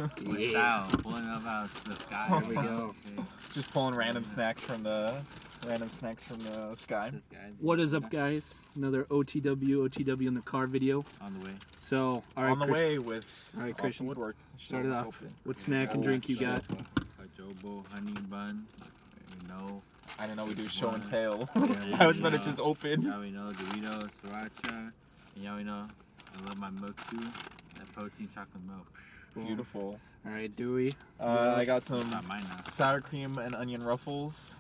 With style, pulling up out the sky. There we go. Just pulling random snacks from the sky. What is up, guys? Another OTW in the car video. On the way. So, all right, on the way with all right, Off the Christian, Woodwork. start it off. Open. What snack and drink you got? A Jobo honey bun. You know. I didn't know we do show and tell. Yeah, I was gonna just open. Y'all we know Doritos, Sriracha. And y'all we know I love my milk too. That protein chocolate milk. Beautiful. All right, Dewey. I got some Not mine now. sour cream and onion ruffles.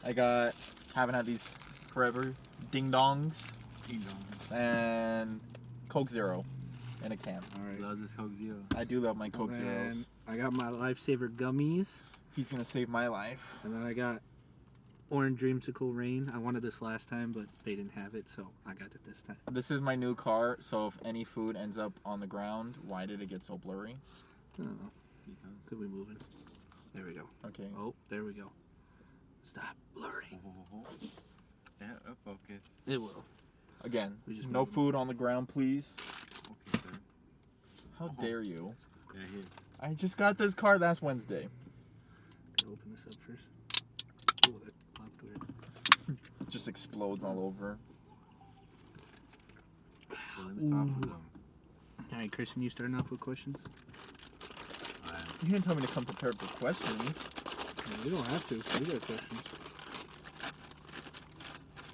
Haven't had these forever. Ding dongs. Ding dong. And Coke Zero in a can. All right. Loves this Coke Zero. I do love my Coke And Zeros. I got my Lifesaver gummies, He's gonna save my life. and then I got Orange Dreamsicle Rain. I wanted this last time, but they didn't have it, so I got it this time. This is my new car, so if any food ends up on the ground, why did it get so blurry? I don't know. Could we move it? There we go. Okay. Oh, there we go. Stop blurring. Yeah, focus. It will. Again, We just no moved. food on the ground, please. Okay, sir. How dare you? Yeah, here. I just got this car last Wednesday. Gotta open this up first. Oh, that popped weird. It just explodes all over. So let me start with them. All right, Christian, you starting off with questions? Alright. You didn't tell me to come prepared with questions. No, we don't have to. We got questions.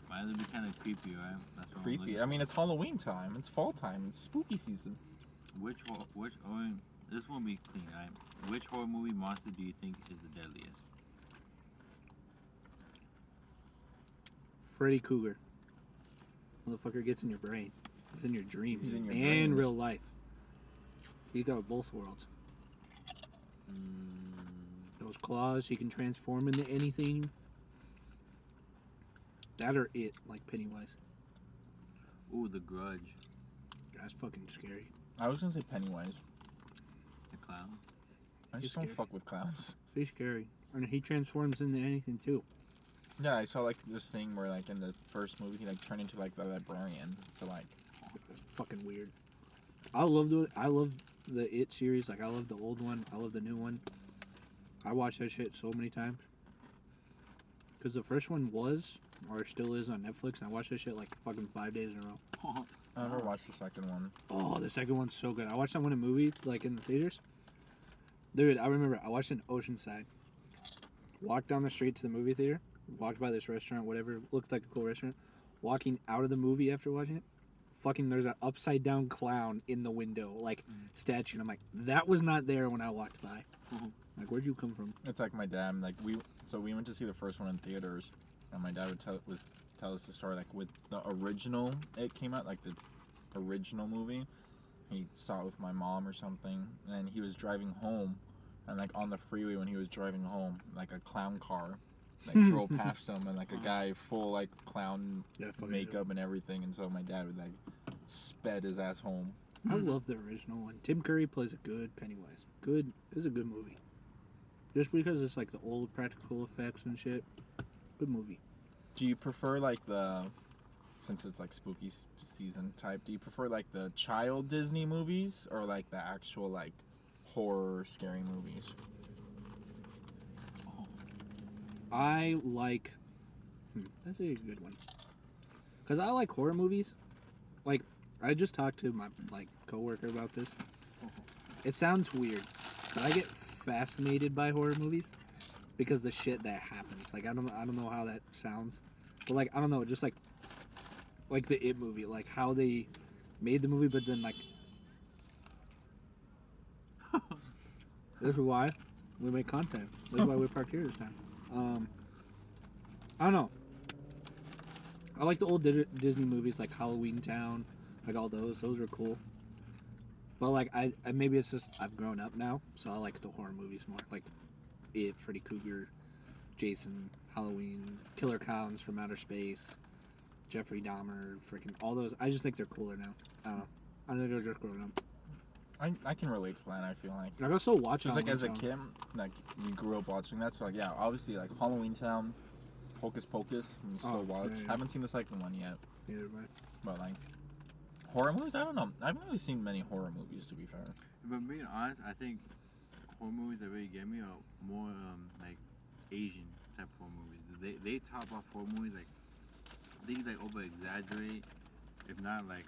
Might be kind of creepy, right? That's what I'm Creepy. looking I mean, it's Halloween time. It's fall time. It's spooky season. This won't be clean, right? Which horror movie monster do you think is the deadliest? Freddy Cougar. Motherfucker gets in your brain. He's in your dreams. He's in your and dreams. real life. You got both worlds. Those claws, he can transform into anything. That or it, like Pennywise. Ooh, The Grudge. That's fucking scary. I was gonna say Pennywise. The clown. I just He's don't scary. fuck with clowns. He's scary. And he transforms into anything too. Yeah, I saw like this thing where like in the first movie he like turned into like the librarian. So like, It's fucking weird. I love the It series. Like I love the old one. I love the new one. I watched that shit so many times. Cause the first one was, or still is on Netflix. And I watched that shit like fucking 5 days in a row. I never watched the second one. Oh, the second one's so good. I watched that one in a movie, like in the theaters. Dude, I remember I watched it in Oceanside. Walked down the street to the movie theater. Walked by this restaurant, whatever. Looked like a cool restaurant. Walking out of the movie after watching it. Fucking, there's an upside down clown in the window, like statue. And I'm like, that was not there when I walked by. Like, where'd you come from? It's like my dad. Like we went to see the first one in theaters, and my dad would tell us the story like with the original. It came out like the original movie. He saw it with my mom or something, and he was driving home, and like on the freeway when he was driving home, like a clown car like drove past him, and like a guy full like clown makeup and everything, and so my dad would like sped his ass home. I love the original one. Tim Curry plays a good Pennywise. Good. It's a good movie. Just because it's like the old practical effects and shit. Good movie. Do you prefer like since it's like spooky season type, do you prefer like the child Disney movies or like the actual like horror scary movies? I like... that's a good one. Because I like horror movies. Like, I just talked to my like coworker about this. It sounds weird, but I get fascinated by horror movies because the shit that happens. Like, I don't know how that sounds. But like, I don't know, just like the It movie. Like, how they made the movie, but then like... This is why we make content. This is why we parked here this time. I don't know. I like the old Disney movies like Halloween Town, like all those. Those are cool. But like I maybe it's just I've grown up now, so I like the horror movies more. Like It, Freddy Cougar, Jason, Halloween, Killer Clowns from Outer Space, Jeffrey Dahmer, freaking all those. I just think they're cooler now. I don't know. I think they're just growing up. I can relate to that. I feel like I also watch just like as a Town. kid, like you grew up watching that. So like yeah, obviously like Halloween Town, Hocus Pocus, and still watch. Yeah. Haven't seen the second one yet. Neither have I. But like horror movies, I don't know. I haven't really seen many horror movies to be fair. If I'm being honest, I think horror movies that really get me are more like Asian type horror movies. They top off horror movies like they like over exaggerate, if not like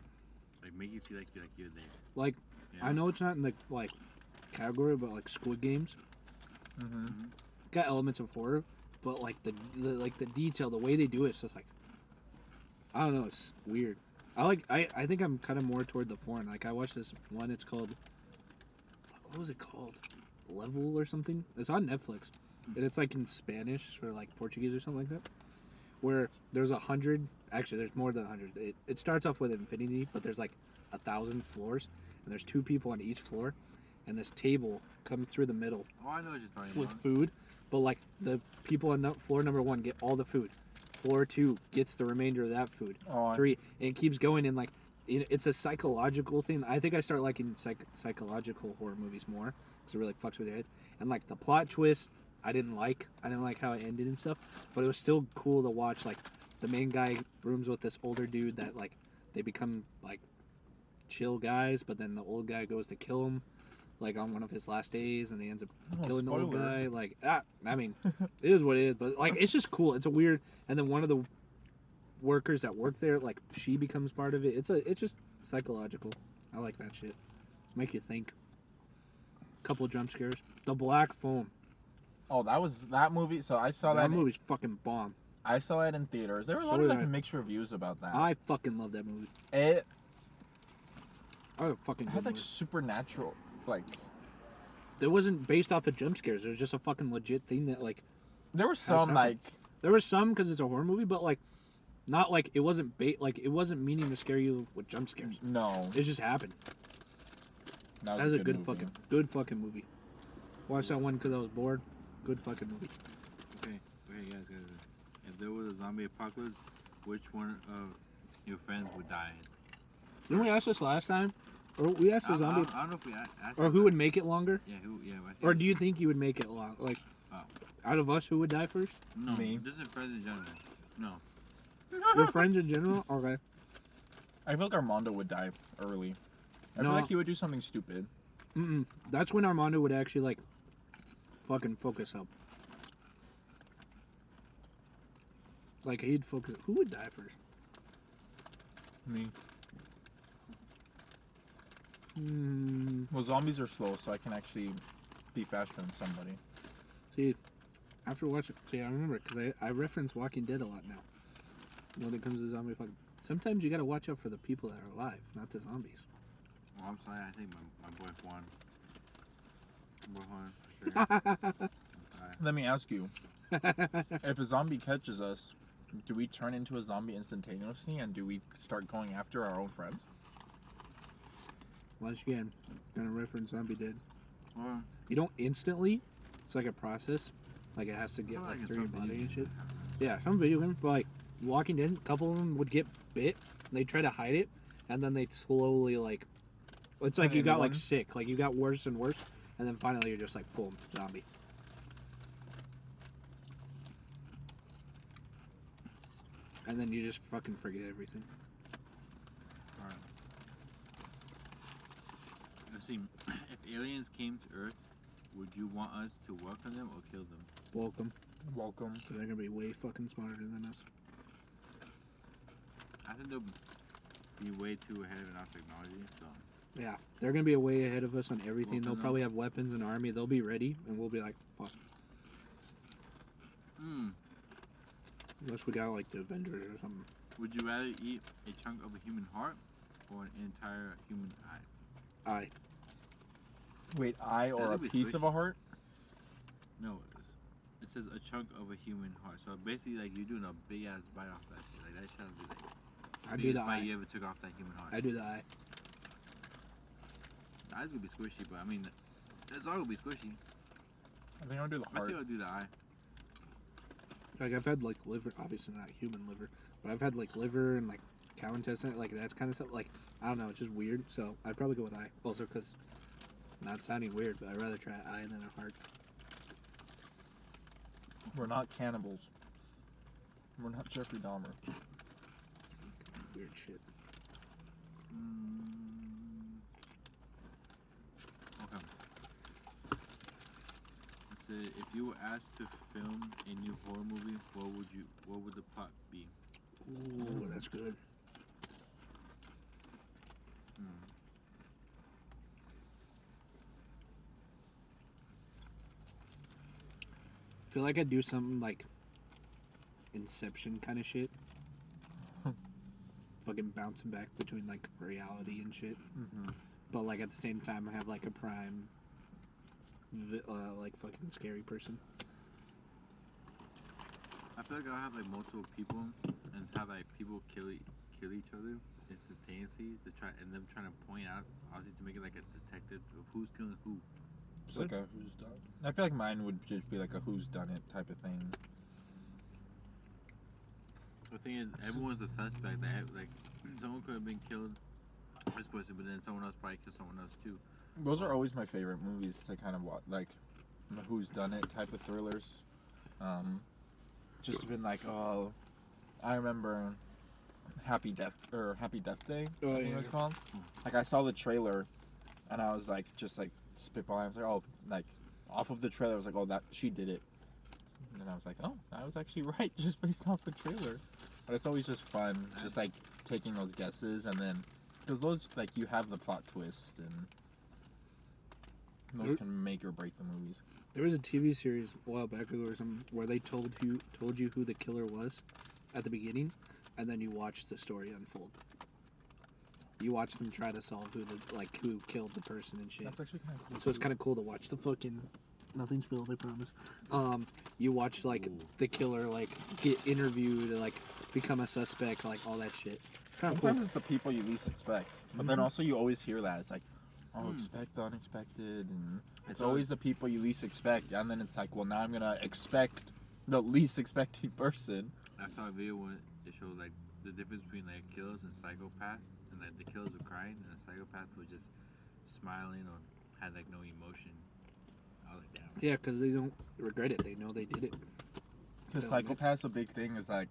make you feel like you're there. Like, You I know it's not in the like category, but like Squid Games Mm-hmm. got elements of horror, but like the detail, the way they do it's just like I don't know, it's weird. I think I'm kind of more toward the foreign. Like I watched this one. It's called what was it called? Level or something. It's on Netflix, and it's like in Spanish or like Portuguese or something like that. Where there's 100. Actually, there's more than 100. It starts off with infinity, but there's like 1,000 floors, and there's 2 people on each floor, and this table comes through the middle Oh, I know what you're talking with about. food, but like the people on floor number 1 get all the food. Floor 2 gets the remainder of that food. Oh, 3, and it keeps going, and like it's a psychological thing. I think I start liking psychological horror movies more because it really fucks with your head. And like the plot twist, I didn't like how it ended and stuff, but it was still cool to watch. Like the main guy rooms with this older dude that like they become like chill guys, but then the old guy goes to kill him like on one of his last days, and he ends up killing the old spoiler. guy. Like I mean, it is what it is, but like it's just cool. It's a weird. And then one of the workers that work there, like she becomes part of it. It's just psychological. I like that shit. Make you think. Couple jump scares. The Black Phone. Oh, that was that movie. So I saw That that. movie's fucking bomb. I saw it in theaters. There were a So lot of did like I. mixed reviews about that. I fucking love that movie. It I a fucking had good like movie. supernatural, like It wasn't based off of jump scares. It was just a fucking legit thing that like there were some happened. like there was some because it's a horror movie, but like not like it wasn't like it wasn't meaning to scare you with jump scares. no. It just happened. That That was a movie. good fucking movie. Watched that one because I was bored. Good fucking movie. Okay, guys. If there was a zombie apocalypse, which one of your friends would die? Didn't we ask this last time? Or we asked the zombie, I don't know if we asked. or who would make it longer? Yeah, who? Yeah. I think, Or do you think you would make it long? Like, Oh. out of us, who would die first? no, Me. This is friends in general. No. Your friends in general? Okay. I feel like Armando would die early. I No. feel like he would do something stupid. Mm-mm. That's when Armando would actually, like, fucking focus up. Like, he'd focus. Who would die first? Me. Hmm. Well, zombies are slow, so I can actually be faster than somebody. See, after watching. See, I remember because I reference Walking Dead a lot now. When it comes to zombie fucking. Sometimes you gotta watch out for the people that are alive, not the zombies. Oh, I'm sorry. I think my boy Juan. Boy Juan, for sure. I'm sorry. Let me ask you: if a zombie catches us, do we turn into a zombie instantaneously, and do we start going after our own friends? Once again, gonna reference Zombie Dead. Or You don't instantly. It's like a process. Like it has to get Kinda like like in through your some body video and shit. games. Yeah, some video games, but like Walking Dead, a couple of them would get bit. They try to hide it, and then they slowly like. It's like Turn you got into like one? sick, like you got worse and worse, and then finally you're just like boom, zombie. And then you just fucking forget everything. Alright. Let's see. If aliens came to Earth, would you want us to welcome them or kill them? Welcome. Welcome. So they're gonna be way fucking smarter than us. I think they'll be way too ahead in our technology. So Yeah, they're gonna be a way ahead of us on everything. Welcome They'll them. probably have weapons and army. They'll be ready, and we'll be like, fuck. Unless we got like the Avengers or something. Would you rather eat a chunk of a human heart or an entire human eye? Aye. Wait, eye or a That'd be piece of squishy. a heart? No, it says a chunk of a human heart. So basically, like you're doing a big ass bite off that shit. Like that shit would be like I do biggest the bite eye. you ever took off that human heart. I do the eye. The eyes would be squishy, but I mean, it's all would be squishy. I think I'll do the I heart. think I'll do the eye. Like I've had like liver, obviously not human liver, but I've had like liver and like cow intestine, like that kind of stuff. Like I don't know, it's just weird. So I'd probably go with eye. Also, because not sounding weird, but I'd rather try eye than a heart. We're not cannibals. We're not Jeffrey Dahmer. Weird shit. Mm, said, if you were asked to film a new horror movie, what would the plot be? Ooh, that's good. I feel like I'd do something like Inception kind of shit. Fucking bouncing back between like reality and shit. Mm-hmm. But like at the same time, I have like a prime, like fucking scary person. I feel like I'll have like multiple people and have like people kill each other instantaneously to try and them trying to point out, obviously to make it like a detective of who's killing who. Just like a who's done. I feel like mine would just be like a who's done it type of thing. The thing is, everyone's a suspect. Like someone could have been killed, this person, but then someone else probably killed someone else too. Those are always my favorite movies to kind of watch, like the who's done it type of thrillers. Just been like, oh, I remember Happy Death Day. Oh, I think it was called. Like I saw the trailer, and I was like, just like spitballing. I was like, oh, like off of the trailer, I was like, oh, that she did it. And I was like, oh, I was actually right, just based off the trailer. But it's always just fun, just like taking those guesses, and then because those like you have the plot twist, and those can make or break the movies. There was a TV series a while back ago or something where they told you who the killer was at the beginning, and then you watched the story unfold. You watch them try to solve who killed the person and shit. That's actually kind of cool. So it's kind of cool to watch the fucking nothing spilled, I promise. You watch like the killer like get interviewed, like become a suspect, like all that shit. Kind of cool. Sometimes it's the people you least expect, but then also you always hear that it's like, oh, expect the unexpected, and it's always the people you least expect, and then it's like, well, now I'm gonna expect the least expected person. I saw a video where it showed like the difference between like killers and psychopaths, and like the killers were crying, and the psychopaths were just smiling or had like no emotion. I was like, damn. Yeah, because they don't regret it. They know they did it. Because psychopaths, the big thing is like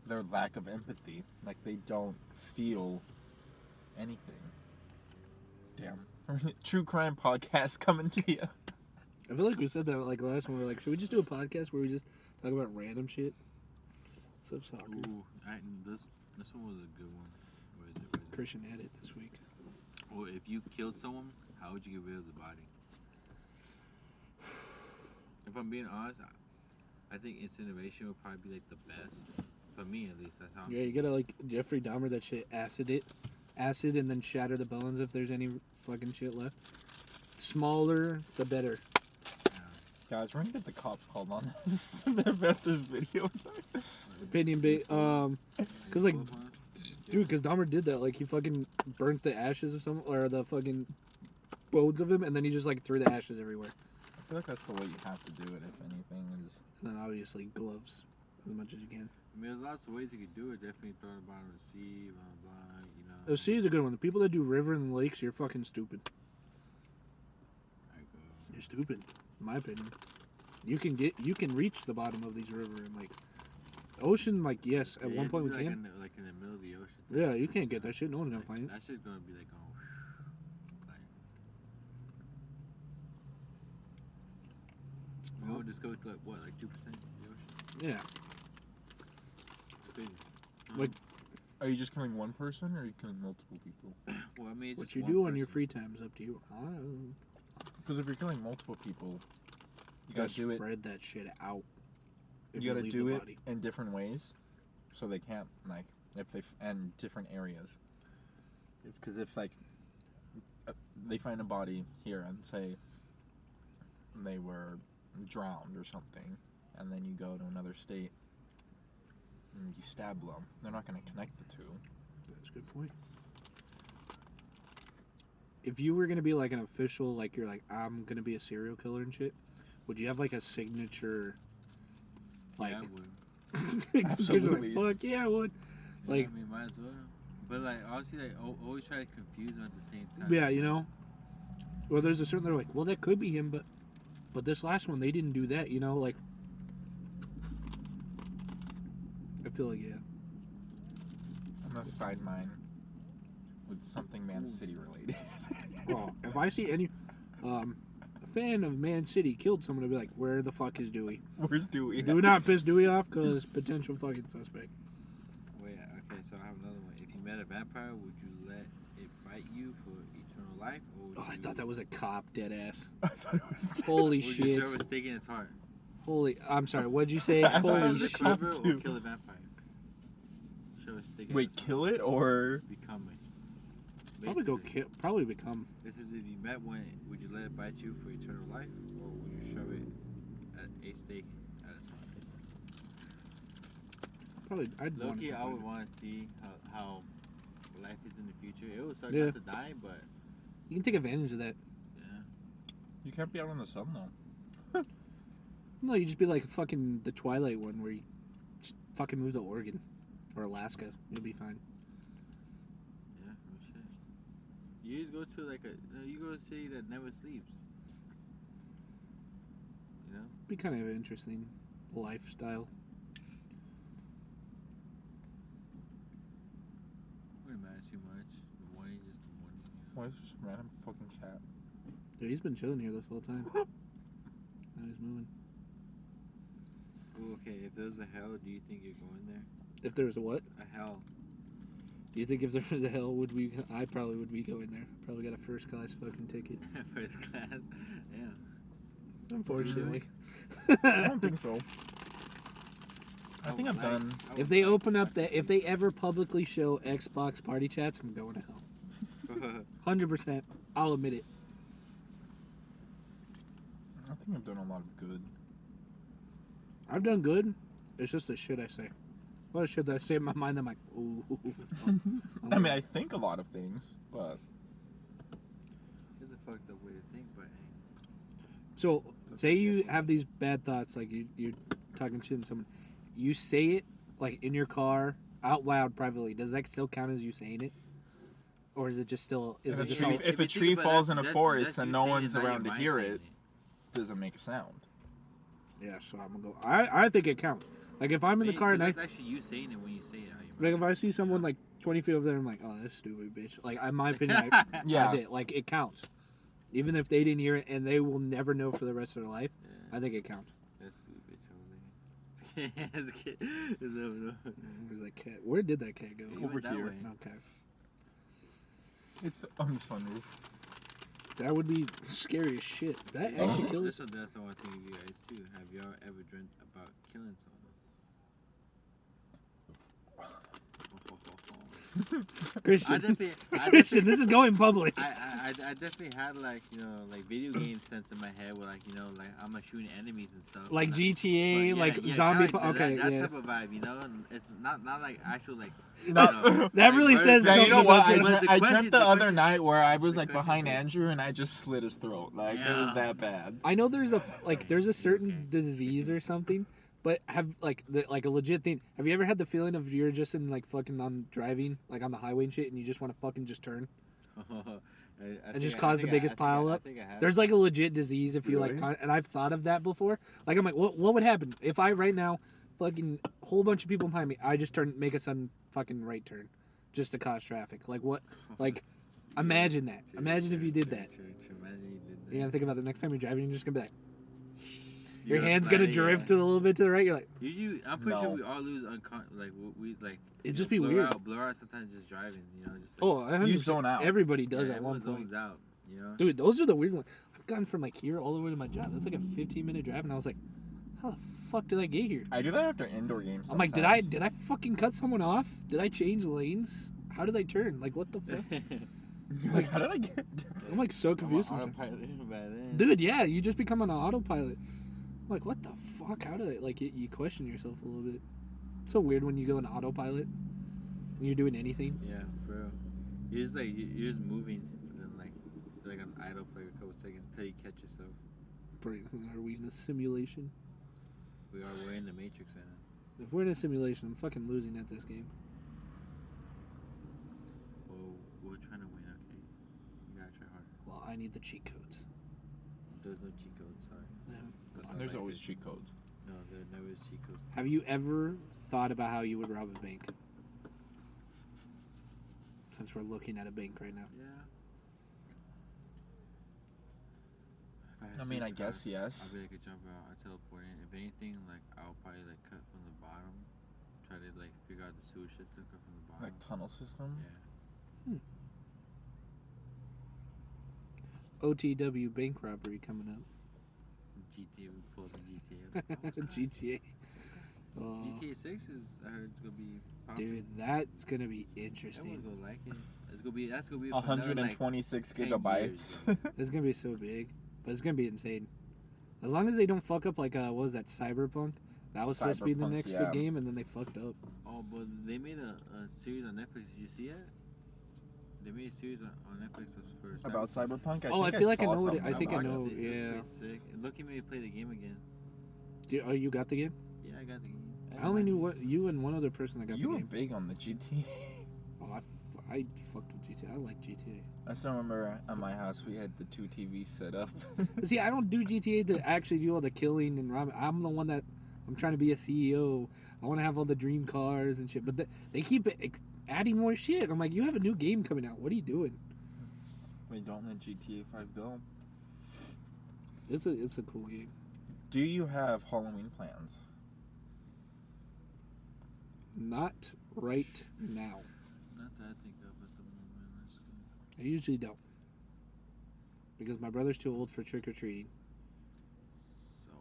their lack of empathy. Like they don't feel anything. Damn. True crime podcast coming to you. I feel like we said that like last one. We were like, should we just do a podcast where we just talk about random shit? So soccer. Ooh, this one was a good one. Where is it? Christian had it this week. Well, if you killed someone, how would you get rid of the body? If I'm being honest, I think incineration would probably be like the best. For me, at least, that's how. Yeah, you gotta like Jeffrey Dahmer that shit, acid, and then shatter the bones if there's any fucking shit left. Smaller, the better. Guys, we're gonna get the cops called on this about this video. Opinion bait. Cause like, dude, cause Dahmer did that. Like he fucking burnt the ashes of some, or the fucking bones of him, and then he just like threw the ashes everywhere. I feel like that's the way you have to do it, if anything. Is And then obviously gloves as much as you can. I mean, there's lots of ways you could do it. Definitely throw it at the bottom of the sea, blah, blah, you know. The sea is a good one. The people that do river and lakes, you're fucking stupid. Like, You're stupid, in my opinion. You can reach the bottom of these river and like ocean. Like yes, at one point we like can. like in the middle of the ocean. Yeah, you can't get that shit. No one's gonna like, find it. That shit's gonna be like, oh, like. We would just go to like what, like 2% of the ocean? Yeah. It's crazy. Like, are you just killing one person, or are you killing multiple people? Well, I mean, it's what just you one do on your person. free time is up to you. Because if you're killing multiple people, you gotta do it. Spread that shit out. if You gotta leave do the it body. in different ways, so they can't like if they and different areas. Because if like they find a body here and say they were drowned or something, and then you go to another state and you stab them, they're not going to connect the two. That's a good point. If you were gonna be like an official, like you're like, I'm gonna be a serial killer and shit, would you have like a signature? Like, Yeah, I would. Absolutely. Like, fuck yeah, I would. Yeah, Like, I mean, might as well. But like, obviously, like, always try to confuse them at the same time. yeah, you know. Well, there's a certain. They're like, well, that could be him, but this last one they didn't do that. You know, like. I feel like yeah. I'm gonna side mine with something Man City related. Oh, if I see any fan of Man City killed someone, I'd be like, where the fuck is Dewey? Where's Dewey? Do not piss Dewey off because potential fucking suspect. Wait, okay, so I have another one. If you met a vampire, would you let it bite you for eternal life, or would Oh, I you, thought that was a cop, dead ass. I thought it was. Holy would you shit. serve a stake in its heart? Holy, I'm sorry, what'd you say? I thought it Holy was a shit. cop. Quiver or too. kill a vampire? Shove a stake in Wait, its heart. kill it or? Become it. Probably go Basically, kill, probably become. This is if you met one, would you let it bite you for eternal life, or would you shove it at a stake at its heart? Probably, I'd want Loki, to. I would want to see how life is in the future. It would suck Yeah. not to die, but You can take advantage of that. yeah. You can't be out in the sun though. No, you just be like fucking the Twilight one where you just fucking move to Oregon or Alaska. You'll be fine. Yeah, no shit. You just go to you go to a city that never sleeps. You know? Be kind of an interesting lifestyle. Wouldn't matter too much. The morning, just the morning. Why is this random fucking cat? Dude, he's been chilling here this whole time. Now he's moving. Oh, okay, if there's a hell, do you think you're going there? If there's a what? A hell. Do you think if there was a hell, would we? I probably would be going there. Probably got a first class fucking ticket. First class. Yeah. Unfortunately. I don't think so. I think I'm done. If they open up that, if they ever publicly show Xbox party chats, I'm going to hell. 100%. I'll admit it. I think I've done a lot of good. I've done good. It's just the shit I say. A lot of shit that I say in my mind, I'm like, ooh. I mean, I think a lot of things, but It's a fucked up way to think, but hey. So, say you have these bad thoughts, like you're talking shit to someone. You say it, like, in your car, out loud, privately. Does that still count as you saying it? Or is it just still... Is it just all, if a you tree think about falls it, in a that's forest you and no saying one's not your around to mind hear saying it, doesn't make a sound. Yeah, so I'm gonna go... I think it counts. Like, if I'm in the car and that's actually you saying it when you say it. How you Like, if I see someone, like, 20 feet over there, I'm like, oh, that's stupid, bitch. Like, in my opinion, Yeah. I did. Like, it counts. Even if they didn't hear it and they will never know for the rest of their life, Yeah. I think it counts. That's stupid, bitch. Over there. Where's that cat? Where did that cat go? He Over went that here. way. Okay. It's on the sunroof. That would be scary as shit. That Oh, actually kills. That's what I want to think of you guys too. Have y'all ever dreamt about killing someone? I Christian, definitely, Christian, this is going public. I definitely had like video game sense in my head where like I'm like shooting enemies and stuff. Like and, GTA, but like yeah, zombie. kinda like Okay, that yeah. type of vibe, and it's not like actual like. Not- That really says Yeah, you know something what? about you. I the dreamt the other question- night where I was the like question behind is- Andrew and I just slit his throat. Like it was Yeah. that bad. I know there's a certain disease or something, but have like a legit thing. Have you ever had the feeling of you're just in like fucking on driving like on the highway and shit, and you just want to fucking just turn? And just cause the biggest pile up? I think I have. There's like a legit disease if you Really? and I've thought of that before. Like I'm like, what would happen if I right now, fucking whole bunch of people behind me, I just make a sudden fucking right turn, just to cause traffic. Like what? Like imagine that. Imagine if you did that. Imagine you did that. You gotta think about the next time you're driving, you're just gonna be like, You're your hand's gonna sliding, drift yeah. a little bit to the right. You're like, Usually, I'm pretty sure No. we all lose like we like. It'd you just know, be blur weird. Blur out sometimes just driving. Just like, oh, 100%. You zone out. Everybody does yeah, at one everyone point. zones out. Dude, those are the weird ones. I've gone from like here all the way to my job. That's like a 15-minute drive, and I was like, how the fuck did I get here? I do that after indoor games. I'm like, sometimes. did I fucking cut someone off? Did I change lanes? How did I turn? Like, what the fuck? Like, how did I get? I'm like so confused. I'm on sometimes. autopilot by then. Dude, yeah, you just become an autopilot. I'm like, what the fuck? How did I, like, you question yourself a little bit. It's so weird when you go in autopilot and you're doing anything. Yeah, for real. You're just like you're just moving, and then like on idle for like a couple seconds until you catch yourself. Are we in a simulation? We're in the Matrix right now. If we're in a simulation, I'm fucking losing at this game. Well, we're trying to win, okay? You gotta try harder. Well, I need the cheat codes. There's no cheat codes, sorry. Yeah. That's not There's like always this. cheat codes. No, there never is cheat codes. Have you ever thought about how you would rob a bank? Since we're looking at a bank right now. Yeah. If I mean, I guess yes. I'll be like a jumper. I'll teleport in. If anything, like I'll probably like cut from the bottom. Try to like figure out the sewage system. Cut from the bottom. Like tunnel system. Yeah. OTW bank robbery coming up. GTA. We pull the GTA. GTA. GTA 6 is. I heard it's gonna be. Popular. Dude, that's gonna be interesting. Everyone's gonna like it. That's gonna be 126 for another, gigabytes. It's gonna be so big, but it's gonna be insane. As long as they don't fuck up like what was that, Cyberpunk? That was supposed to be the next big game, and then they fucked up. Oh, but they made a series on Netflix. Did you see it? They made a series on Netflix for About Cyberpunk. I feel like I know what it. I think I watched know. it. Yeah. It was pretty sick. Lucky made me play the game again. You got the game? Yeah, I got the game. I only knew you and one other person that got You the were game. big on the GTA. Oh, I fucked with GTA. I like GTA. I still remember at my house we had the 2 TVs set up. See, I don't do GTA to actually do all the killing and robbing. I'm the one that I'm trying to be a CEO. I want to have all the dream cars and shit. But they keep adding more shit. I'm like, you have a new game coming out. What are you doing? Wait, don't let GTA 5 go. It's a cool game. Do you have Halloween plans? Not right now. Not that I think of at the moment. Honestly. I usually don't. Because my brother's too old for trick-or-treating. So.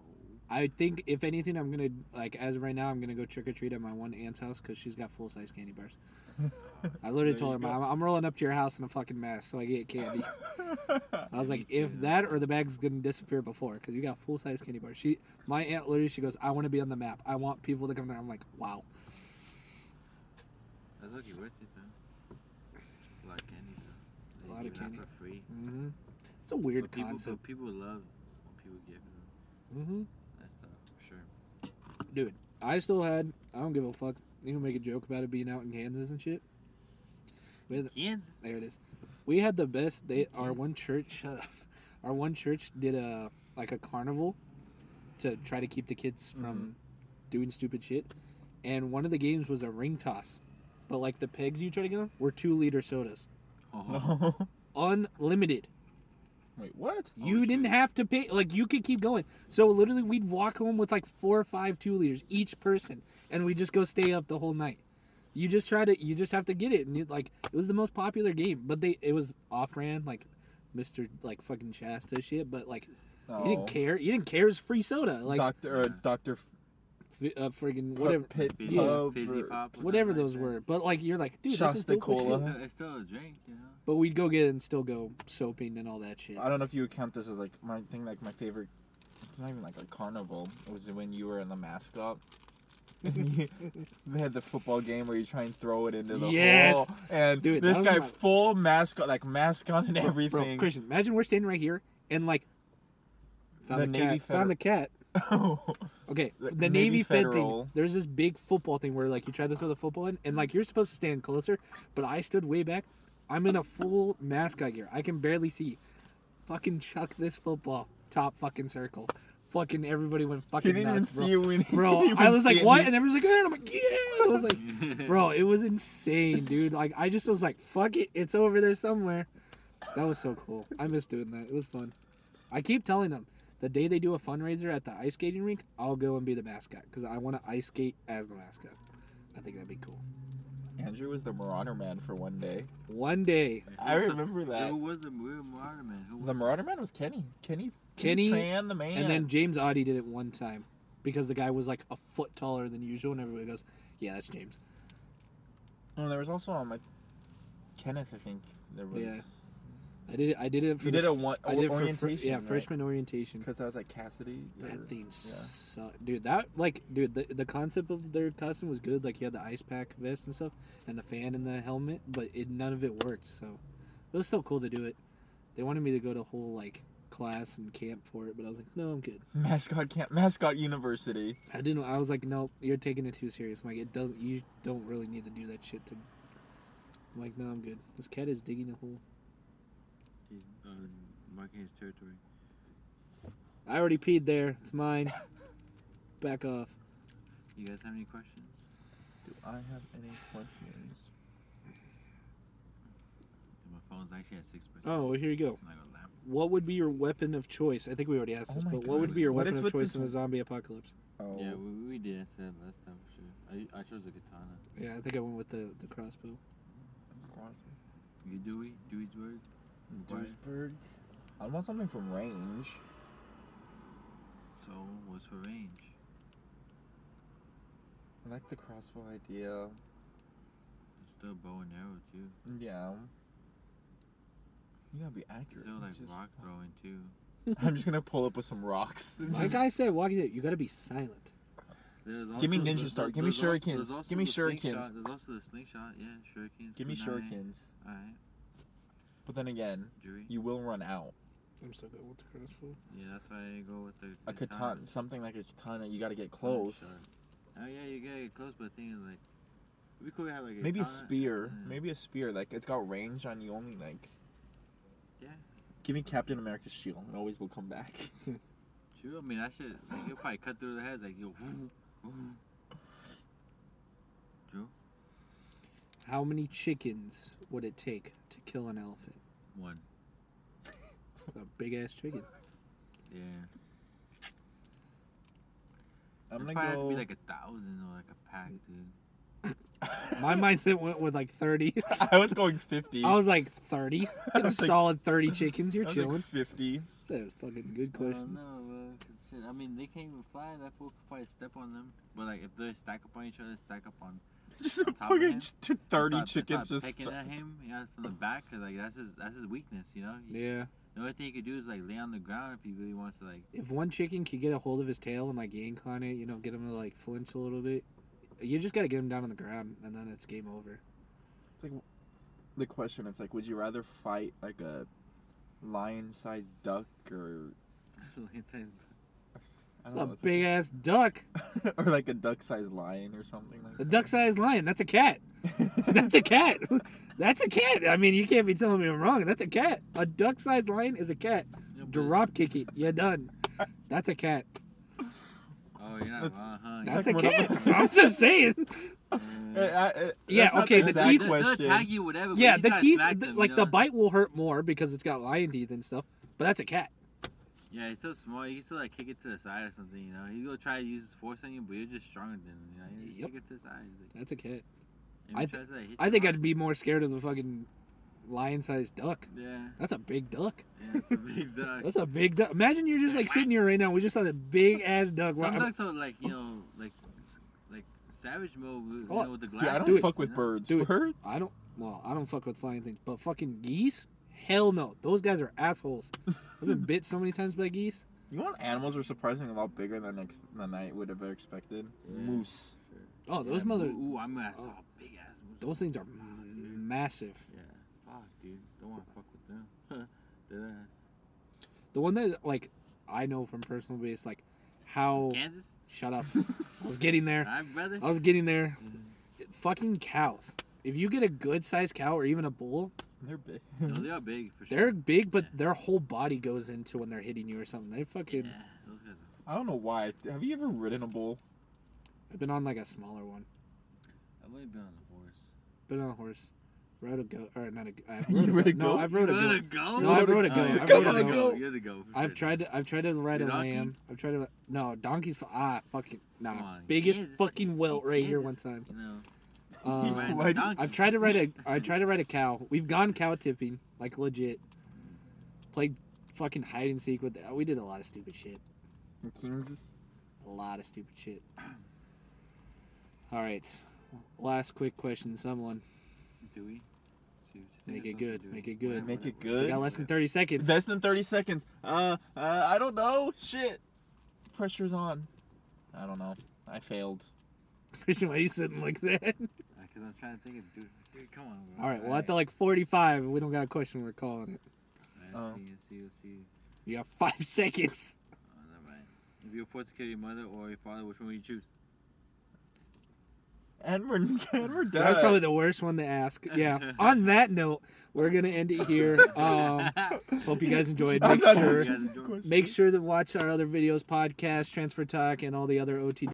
I think, if anything, I'm going to, like, as of right now, I'm going to go trick-or-treat at my one aunt's house because she's got full-size candy bars. I literally told her, Mom, I'm rolling up to your house in a fucking mask so I get candy. I was like, if that or the bag's going to disappear before because you got full-size candy bars. My aunt literally, she goes, I want to be on the map. I want people to come there. I'm like, wow. That's lucky worth it though. A lot of candy though. A lot of candy. For free. Mm-hmm. It's a weird But concept. people love when people give them. Mm-hmm. That stuff for sure. Dude, I don't give a fuck. You can make a joke about it being out in Kansas and shit. Kansas. There it is. We had the best. Our one church did a carnival to try to keep the kids from doing stupid shit. And one of the games was a ring toss. But like the pegs you try to get on were 2-liter sodas. No. Unlimited. Wait, what? You didn't have to pay. Like, you could keep going. So literally we'd walk home with like 4 or 5 2-liters each person. And we just go stay up the whole night. You just have to get it. And it was the most popular game. But it was off-brand, like Mr. like fucking Shasta shit. But like, you didn't care. You didn't care. It was free soda. Like Dr. Friggin' whatever. Fizzy Pop. Whatever those were. But like, you're like, dude, this is still cool Cola. shit. It's still a drink, you know. But we'd go get it and still go soaping and all that shit. I don't know if you would count this as like my thing, like my favorite. It's not even like a carnival. It was when you were in the mascot. And they had the football game where you try and throw it into the hole. And dude, this guy full mascot, like mascot and everything. Bro, Christian, imagine we're standing right here and like found the cat. Okay, the Navy Fed thing. There's this big football thing where like you try to throw the football in, and like you're supposed to stand closer, but I stood way back. I'm in a full mascot gear. I can barely see. Fucking chuck this football, top fucking circle. Fucking everybody went fucking He didn't nuts, even see you. Bro, I was like, what? And everyone's like, yeah. And I'm like, yeah. I was like, bro, it was insane, dude. Like, I just was like, fuck it, it's over there somewhere. That was so cool. I miss doing that. It was fun. I keep telling them, the day they do a fundraiser at the ice skating rink, I'll go and be the mascot because I want to ice skate as the mascot. I think that'd be cool. Andrew was the Marauder Man for one day. One day. I remember that. Who was the Marauder Man? The Marauder Man was Kenny. Kenny Tran, the man. And then James Audie did it one time because the guy was like a foot taller than usual, and everybody goes, yeah, that's James. Oh, there was also Kenneth, I think. There was. Yeah. I did it for orientation. freshman orientation. Because that was like Cassidy. That thing sucked. Dude, the concept of their costume was good. Like, you had the ice pack vest and stuff, and the fan and the helmet, but none of it worked, so it was still cool to do it. They wanted me to go to whole, like, class and camp for it, but I was like, no, I'm good. Mascot camp, Mascot University. I was like, no, you're taking it too serious. I'm like, you don't really need to do that shit to. I'm like, no, I'm good. This cat is digging a hole. He's marking his territory. I already peed there. It's mine. Back off. You guys have any questions? Do I have any questions? Did my phone's actually at 6%. Oh, well, here you go. I'm not gonna lie. What would be your weapon of choice? I think we already asked Oh this, my but what would God. be your What weapon is of with choice this in a one? zombie apocalypse? Oh. Yeah, we did answer that last time for sure. I chose a katana. Yeah, I think I went with the crossbow. You Dewey's word? Duisburg. I want something from range. So, what's for range? I like the crossbow idea. It's still bow and arrow too. Yeah. You gotta be accurate. Still like It's just- rock throwing too. I'm just gonna pull up with some rocks. Like I said, walking it, you gotta be silent. There's Give me also- ninja there's- star. Give me there's also- shurikens. there's also Give me the slingshot. shurikens. There's also the slingshot. Yeah, shurikens. Give me kunai. shurikens. Alright, But then again, Jury. you will run out. I'm so good with the crossbow. Yeah, that's why I go with the A katana, something like a katana, you gotta get close. Oh yeah, you gotta get close, but the thing is like, it'd be cool to have like a Maybe a katana, spear. and- Maybe a spear. Like it's got range on you only. Like. Yeah. Give me Captain America's shield. It always will come back. True. I mean, that shit. Like, you'll probably cut through the heads. Like yo. True. How many chickens would it take to kill an elephant? One. A big ass chicken. Yeah. I'm It'd gonna probably have to go. be like 1,000 or like a pack, dude. My mindset went with like 30. I was going 50. I was like 30. Get a was like- solid 30 chickens. You're I was chilling. like 50. That's a fucking good I question. don't know, bro. 'Cause shit, I mean, they can't even fly. That fool could probably step on them. But like, if they stack up on each other, stack up on. Just On top of fucking him? 30 start chickens just. pecking at him, you know, from the back, cause like that's his weakness, you know. Yeah. The only thing he could do is like lay on the ground if he really wants to like. If one chicken could get a hold of his tail and like yank on it, you know, get him to like flinch a little bit, you just gotta get him down on the ground and then it's game over. It's like the question. It's like, would you rather fight like a lion-sized duck or I don't know, A it's big ass duck. like, or like a duck-sized lion or something like A that? duck-sized lion. That's a cat. That's a cat. That's a cat. I mean, you can't be telling me I'm wrong. That's a cat. A duck-sized lion is a cat. Drop kick it. You're done. That's a cat. Oh, you're not That's- wrong, huh? That's like a one of cat. the- I'm just saying. Yeah, That's not okay, the exact teeth- They'll question. attack you, whatever. But Yeah, you the gotta teeth, smack them, like you the know? bite will hurt more because it's got lion teeth and stuff. But that's a cat. Yeah, he's still small. You can still like kick it to the side or something, you know. You go try to use his force on you, but you're just stronger than him. You know, you just Yep. kick it to the side. Like, That's a cat. if I he th- tries to, like, hit I you think hard- I'd be more scared of the fucking lion-sized duck. Yeah, That's a big duck. yeah, it's a big duck. That's a big duck. Imagine you're just like sitting here right now. We just saw the big ass duck. Some Well, ducks are like, you know, like savage mode, you Oh, know, with the Dude, glasses. I Do don't it. fuck with you know? birds. Do it. Birds? I don't fuck with flying things, but fucking geese? Hell no. Those guys are assholes. I've been bit so many times by geese. You know what animals are surprisingly a lot bigger than I would have expected? Yeah. Moose. Oh, those Yeah, mother. Ooh, I mean, I saw oh. a big ass moose. Those things are massive. Yeah, fuck, dude. Don't want to fuck with them. Dead ass. The one that like I know from personal base, like how. Kansas? Shut up. I was getting there. Alright, brother. I was getting there. Fucking cows. If you get a good sized cow or even a bull, They're big. No, they are big for sure. they're big, but Yeah. their whole body goes into when they're hitting you or something. They fucking. Yeah, those guys are. I don't know why. Have you ever ridden a bull? I've been on like a smaller one. I've only been on a horse. Been on a horse. Rode a goat. Or not a. I've You rode a rode a goat. No, goat? I've rode a You wanna goat. go? No, I've rode a Oh, goat. you're I've Come rode a on, goat. go. You're the goat. for I've sure. tried to ride a Donkey? lamb. I've tried to. No, donkeys. Fucking. Come Nah. on, Biggest Kansas- fucking welt right here one Kansas, time. You know. Um, riding a Why- donkey. I've tried to ride a. I tried to ride a cow. We've gone cow tipping, like legit. Played fucking hide and seek with. We did a lot of stupid shit. Kings. A lot of stupid shit. All right, last quick question. Someone Do we? Make it good, make it good. Make it we good? got less than 30 seconds. Less than 30 seconds. I don't know. Shit. Pressure's on. I don't know. I failed. Christian, why are you sitting like that? Because I'm trying to think of, dude, come on, bro. All right, well at the like 45, we don't got a question. We're calling it. Alright, let's see. You got 5 seconds. Oh, never mind. If you were forced to kill your mother or your father, which one would you choose? And we're done. That was probably the worst one to ask. Yeah. On that note, we're gonna end it here. Hope you guys enjoyed. I'm Make not sure answering the question. make sure to watch our other videos, podcast, Transfer Talk, and all the other OTW.